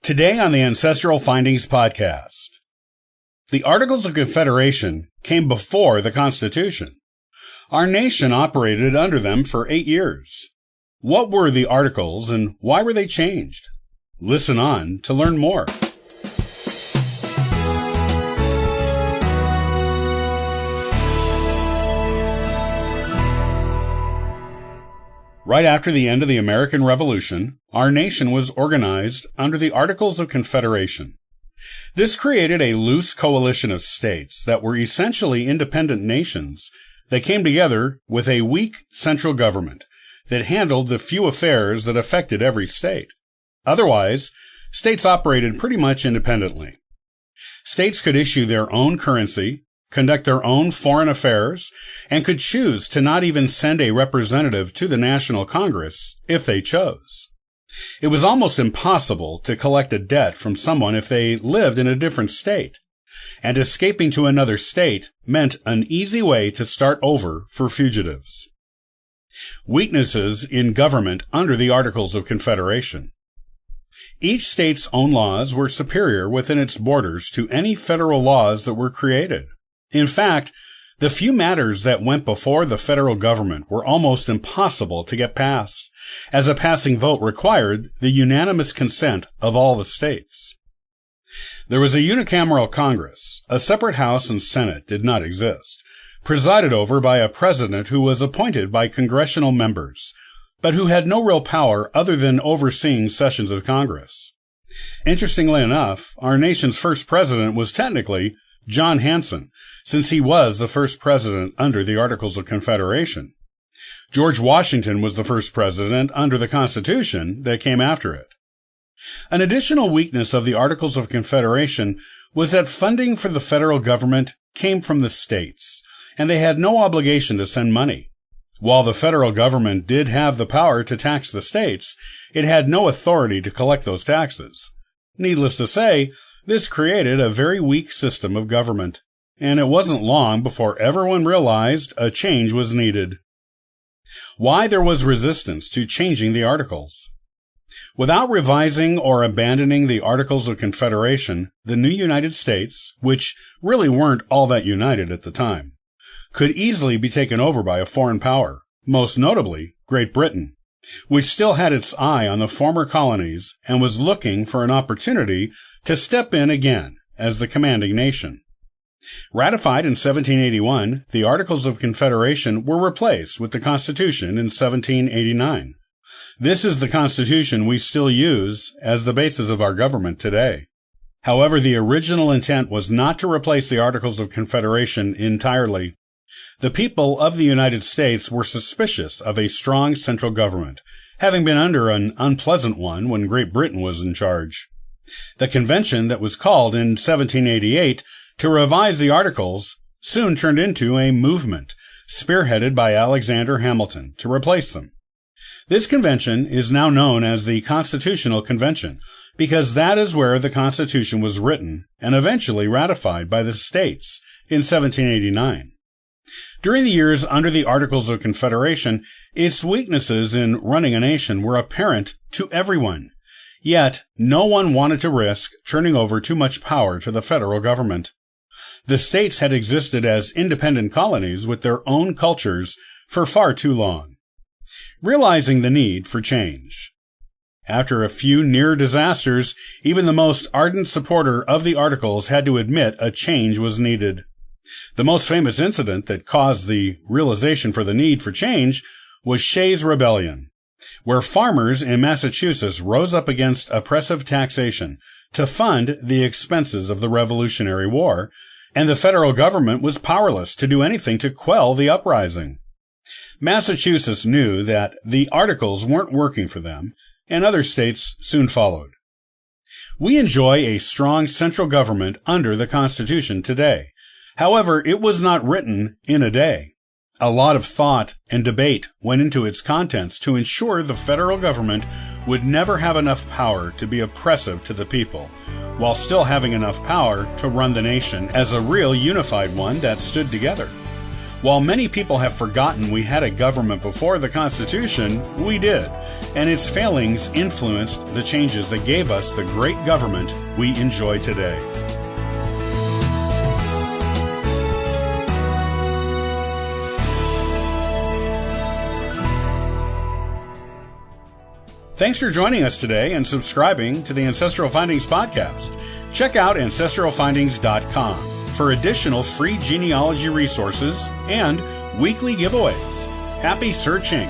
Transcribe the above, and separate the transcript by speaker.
Speaker 1: Today on the Ancestral Findings Podcast, the Articles of Confederation came before the Constitution. Our nation operated under them for 8 years. What were the Articles and why were they changed? Listen on to learn more. Right after the end of the American Revolution, our nation was organized under the Articles of Confederation. This created a loose coalition of states that were essentially independent nations that came together with a weak central government that handled the few affairs that affected every state. Otherwise, states operated pretty much independently. States could issue their own currency, conduct their own foreign affairs, and could choose to not even send a representative to the National Congress if they chose. It was almost impossible to collect a debt from someone if they lived in a different state, and escaping to another state meant an easy way to start over for fugitives. Weaknesses in government under the Articles of Confederation. Each state's own laws were superior within its borders to any federal laws that were created. In fact, the few matters that went before the federal government were almost impossible to get passed, as a passing vote required the unanimous consent of all the states. There was a unicameral Congress. A separate House and Senate did not exist, presided over by a president who was appointed by congressional members, but who had no real power other than overseeing sessions of Congress. Interestingly enough, our nation's first president was technically John Hanson, since he was the first president under the Articles of Confederation. George Washington was the first president under the Constitution that came after it. An additional weakness of the Articles of Confederation was that funding for the federal government came from the states, and they had no obligation to send money. While the federal government did have the power to tax the states, it had no authority to collect those taxes. Needless to say, this created a very weak system of government, and it wasn't long before everyone realized a change was needed. Why there was resistance to changing the Articles. Without revising or abandoning the Articles of Confederation, the new United States, which really weren't all that united at the time, could easily be taken over by a foreign power, most notably Great Britain, which still had its eye on the former colonies and was looking for an opportunity to step in again as the commanding nation. Ratified in 1781, the Articles of Confederation were replaced with the Constitution in 1789. This is the Constitution we still use as the basis of our government today. However, the original intent was not to replace the Articles of Confederation entirely. The people of the United States were suspicious of a strong central government, having been under an unpleasant one when Great Britain was in charge. The convention that was called in 1788 to revise the Articles soon turned into a movement, spearheaded by Alexander Hamilton, to replace them. This convention is now known as the Constitutional Convention, because that is where the Constitution was written and eventually ratified by the states in 1789. During the years under the Articles of Confederation, its weaknesses in running a nation were apparent to everyone. Yet, no one wanted to risk turning over too much power to the federal government. The states had existed as independent colonies with their own cultures for far too long. Realizing the need for change. After a few near disasters, even the most ardent supporter of the Articles had to admit a change was needed. The most famous incident that caused the realization for the need for change was Shays' Rebellion, where farmers in Massachusetts rose up against oppressive taxation to fund the expenses of the Revolutionary War, and the federal government was powerless to do anything to quell the uprising. Massachusetts knew that the Articles weren't working for them, and other states soon followed. We enjoy a strong central government under the Constitution today. However, it was not written in a day. A lot of thought and debate went into its contents to ensure the federal government would never have enough power to be oppressive to the people, while still having enough power to run the nation as a real unified one that stood together. While many people have forgotten we had a government before the Constitution, we did, and its failings influenced the changes that gave us the great government we enjoy today. Thanks for joining us today and subscribing to the Ancestral Findings podcast. Check out ancestralfindings.com for additional free genealogy resources and weekly giveaways. Happy searching!